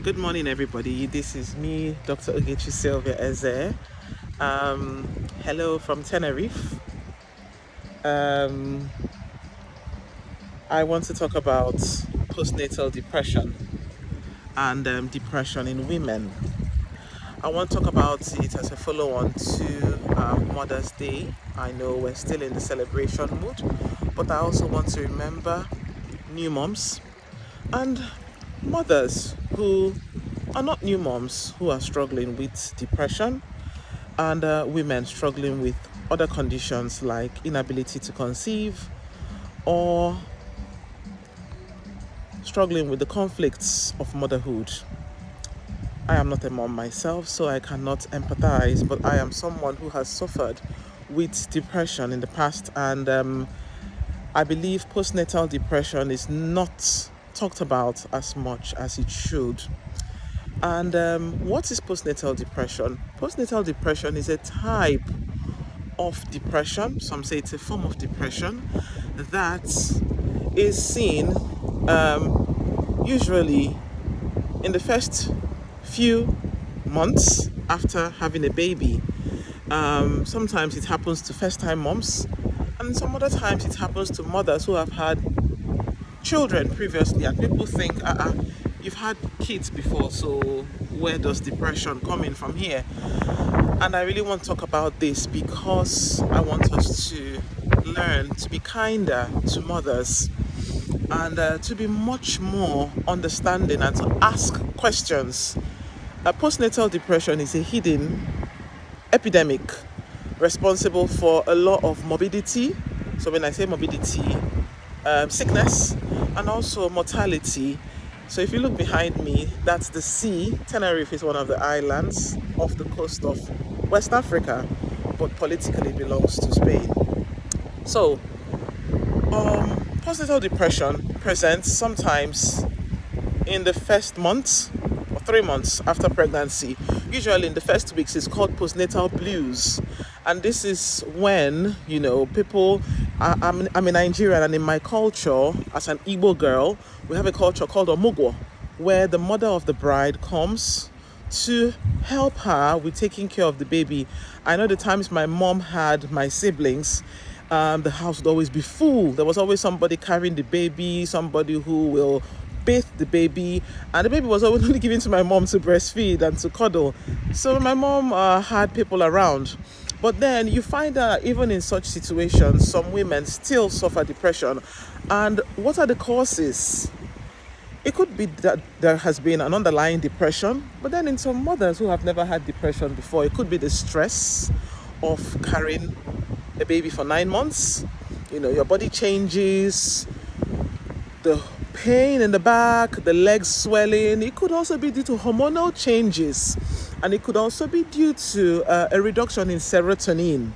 Good morning, everybody. This is me, Dr. Ogechi Sylvia Eze. Hello from Tenerife. Um, I want to talk about postnatal depression and depression in women. I want to talk about it as a follow-on to Mother's Day. I know we're still in the celebration mood, but I also want to remember new moms and mothers who are not new moms who are struggling with depression, and women struggling with other conditions like inability to conceive or struggling with the conflicts of motherhood. I am not a mom myself, so I cannot empathize, but I am someone who has suffered with depression in the past, and I believe postnatal depression is not talked about as much as it should. And what is postnatal depression? Postnatal depression is a type of depression. Some say it's a form of depression that is seen usually in the first few months after having a baby. Sometimes it happens to first-time moms, and some other times it happens to mothers who have had children previously, and people think, you've had kids before, so where does depression come in from here? And I really want to talk about this because I want us to learn to be kinder to mothers and to be much more understanding and to ask questions. Postnatal depression is a hidden epidemic responsible for a lot of morbidity. So when I say morbidity, sickness and also mortality. So if you look behind me, that's the sea. Tenerife is one of the islands off the coast of West Africa, but politically belongs to Spain. So postnatal depression presents sometimes in the first month or 3 months after pregnancy. Usually in the first weeks, it's called postnatal blues. And this is when, people, I'm a Nigerian, and in my culture, as an Igbo girl, we have a culture called Omugwo, where the mother of the bride comes to help her with taking care of the baby. I know the times my mom had my siblings, the house would always be full. There was always somebody carrying the baby, somebody who will bathe the baby, and the baby was always only given to my mom to breastfeed and to cuddle. So my mom had people around. But then you find that even in such situations, some women still suffer depression. And what are the causes? It could be that there has been an underlying depression, but then in some mothers who have never had depression before, it could be the stress of carrying a baby for 9 months. Your body changes, the pain in the back, the legs swelling. It could also be due to hormonal changes, and it could also be due to a reduction in serotonin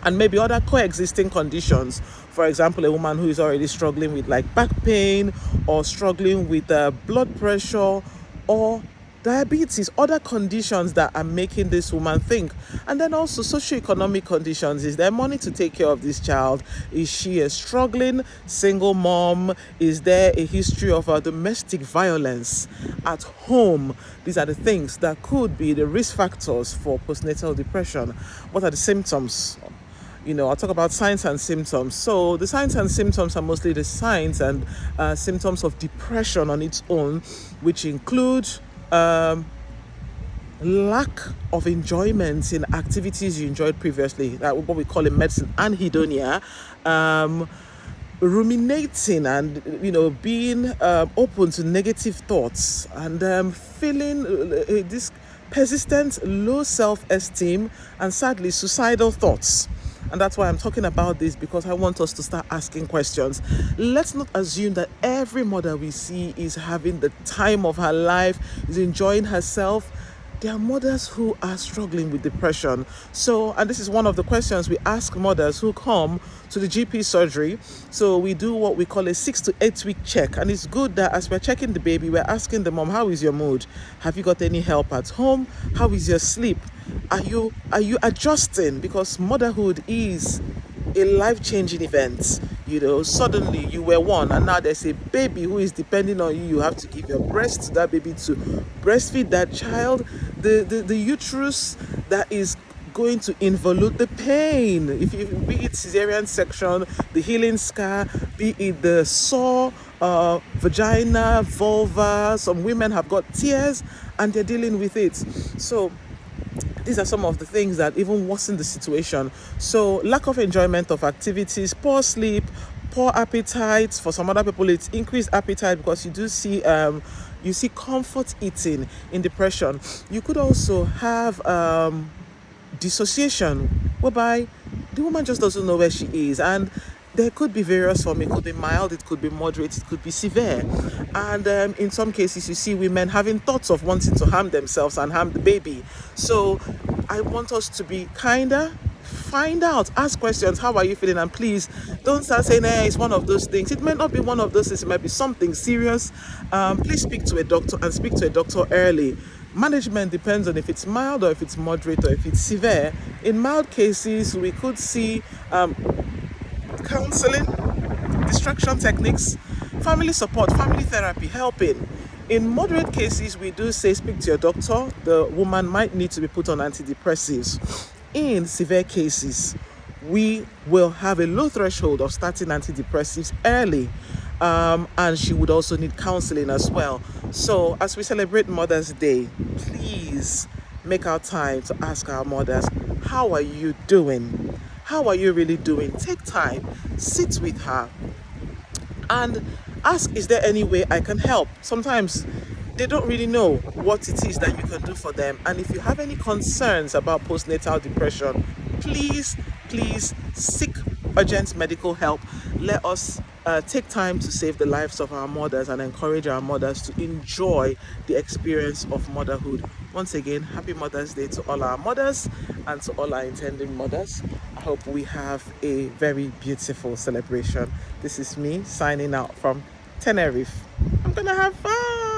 and maybe other coexisting conditions. For example, a woman who is already struggling with like back pain or struggling with blood pressure or diabetes, other conditions that are making this woman think. And then also socioeconomic conditions. Is there money to take care of this child? Is she a struggling single mom? Is there a history of domestic violence at home? These are the things that could be the risk factors for postnatal depression. What are the symptoms? I'll talk about signs and symptoms. So the signs and symptoms are mostly the signs and symptoms of depression on its own, which include lack of enjoyment in activities you enjoyed previously, what we call in medicine anhedonia, ruminating and being open to negative thoughts, and feeling this persistent low self-esteem, and sadly suicidal thoughts. And that's why I'm talking about this, because I want us to start asking questions. Let's not assume that every mother we see is having the time of her life, is enjoying herself. There are mothers who are struggling with depression. So, and this is one of the questions we ask mothers who come to the GP surgery. So we do what we call a 6 to 8 week check. And it's good that as we're checking the baby, we're asking the mom, how is your mood? Have you got any help at home? How is your sleep? Are you adjusting? Because motherhood is a life-changing event. Suddenly you were one and now there's a baby who is depending on you. You have to give your breast to that baby to breastfeed that child. The uterus that is going to involute the pain, be it cesarean section, the healing scar, be it the sore vagina, vulva. Some women have got tears and they're dealing with it. So these are some of the things that even worsen the situation. So lack of enjoyment of activities, poor sleep, poor appetite. For some other people, it's increased appetite because you see comfort eating in depression. You could also have dissociation, whereby the woman just doesn't know where she is, and there could be various forms. It could be mild, it could be moderate, it could be severe. And in some cases, you see women having thoughts of wanting to harm themselves and harm the baby. So I want us to be kinder, find out, ask questions. How are you feeling? And please don't start saying, it's one of those things. It may not be one of those things. It might be something serious. Please speak to a doctor, and speak to a doctor early. Management depends on if it's mild or if it's moderate or if it's severe. In mild cases, we could see counselling, distraction techniques, family support, family therapy helping. In moderate cases, we do say speak to your doctor. The woman might need to be put on antidepressives. In severe cases, we will have a low threshold of starting antidepressives early. And she would also need counseling as well. So as we celebrate Mother's Day, please make our time to ask our mothers, how are you doing? How are you really doing? Take time, sit with her and ask, is there any way I can help? Sometimes they don't really know what it is that you can do for them. And if you have any concerns about postnatal depression, please seek urgent medical help. Let us take time to save the lives of our mothers and encourage our mothers to enjoy the experience of motherhood. Once again, happy Mother's Day to all our mothers and to all our intending mothers. I hope we have a very beautiful celebration. This is me signing out from Tenerife. I'm gonna have fun.